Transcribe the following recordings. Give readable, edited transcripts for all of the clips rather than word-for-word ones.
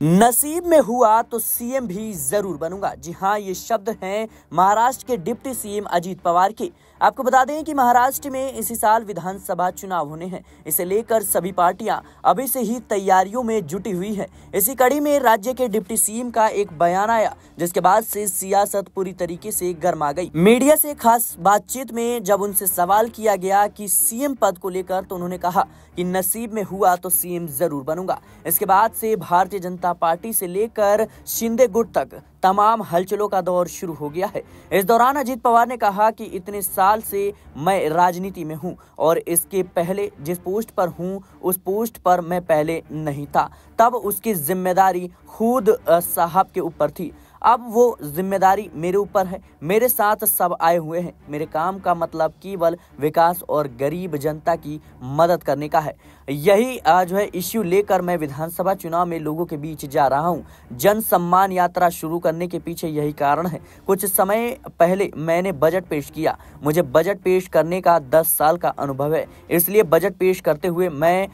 नसीब में हुआ तो सीएम भी जरूर बनूंगा। जी हाँ, ये शब्द हैं महाराष्ट्र के डिप्टी सीएम अजीत पवार के। आपको बता दें कि महाराष्ट्र में इसी साल विधानसभा चुनाव होने हैं। इसे लेकर सभी पार्टियां अभी से ही तैयारियों में जुटी हुई है। इसी कड़ी में राज्य के डिप्टी सीएम का एक बयान आया, जिसके बाद से सियासत पूरी तरीके से गर्मा गई। मीडिया से खास बातचीत में जब उनसे सवाल किया गया कि सीएम पद को लेकर, तो उन्होंने कहा कि नसीब में हुआ तो सीएम जरूर बनूंगा। इसके बाद से भारतीय जनता पार्टी से लेकर शिंदे गुट तक तमाम हलचलों का दौर शुरू हो गया है। इस दौरान अजीत पवार ने कहा कि इतने साल से मैं राजनीति में हूं और इसके पहले जिस पोस्ट पर हूं उस पोस्ट पर मैं पहले नहीं था, तब उसकी जिम्मेदारी खुद साहब के ऊपर थी। अब वो जिम्मेदारी मेरे ऊपर है। मेरे साथ सब आए हुए हैं। मेरे काम का मतलब केवल विकास और गरीब जनता की मदद करने का है। यही जो है इश्यू लेकर मैं विधानसभा चुनाव में लोगों के बीच जा रहा हूं। जन सम्मान यात्रा शुरू करने के पीछे यही कारण है। कुछ समय पहले मैंने बजट पेश किया। मुझे बजट पेश करने का 10 साल का अनुभव है, इसलिए बजट पेश करते हुए मैं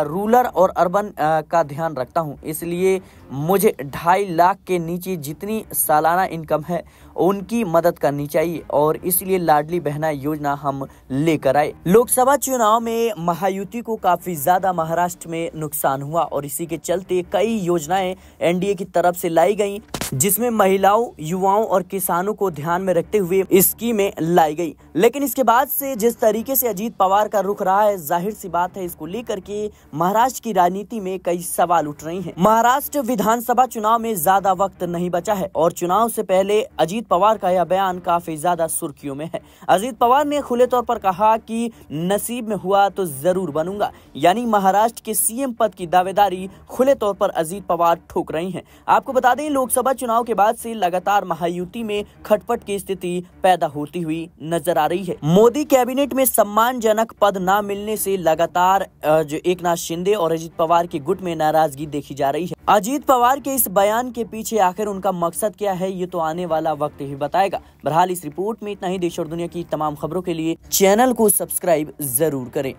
रूरल और अर्बन का ध्यान रखता हूं। इसलिए मुझे 2.5 लाख के नीचे जितनी सालाना इनकम है उनकी मदद करनी चाहिए और इसलिए लाडली बहना योजना हम लेकर आए। लोकसभा चुनाव में महायुति को काफी ज्यादा महाराष्ट्र में नुकसान हुआ और इसी के चलते कई योजनाएं एनडीए की तरफ से लाई गईं, जिसमें महिलाओं, युवाओं और किसानों को ध्यान में रखते हुए स्कीमें लाई गई। लेकिन इसके बाद से जिस तरीके से अजीत पवार का रुख रहा है, जाहिर सी बात है इसको लेकर के महाराष्ट्र की राजनीति में कई सवाल उठ रहे हैं। महाराष्ट्र विधानसभा चुनाव में ज्यादा वक्त नहीं बचा है और चुनाव से पहले अजीत पवार का यह बयान काफी ज्यादा सुर्खियों में है। अजीत पवार ने खुले तौर पर कहा कि नसीब में हुआ तो जरूर बनूंगा, यानी महाराष्ट्र के सीएम पद की दावेदारी खुले तौर पर अजीत पवार ठोक रही हैं। आपको बता दें, लोकसभा चुनाव के बाद से लगातार महायुति में खटपट की स्थिति पैदा होती हुई नजर आ रही है। मोदी कैबिनेट में सम्मानजनक पद न मिलने से लगातार जो एकनाथ शिंदे और अजीत पवार के गुट में नाराजगी देखी जा रही है। अजीत पवार के इस बयान के पीछे आखिर उनका मकसद क्या है, ये तो आने वाला वक्त ही बताएगा। बहरहाल इस रिपोर्ट में इतना ही। देश और दुनिया की तमाम खबरों के लिए चैनल को सब्सक्राइब जरूर करें।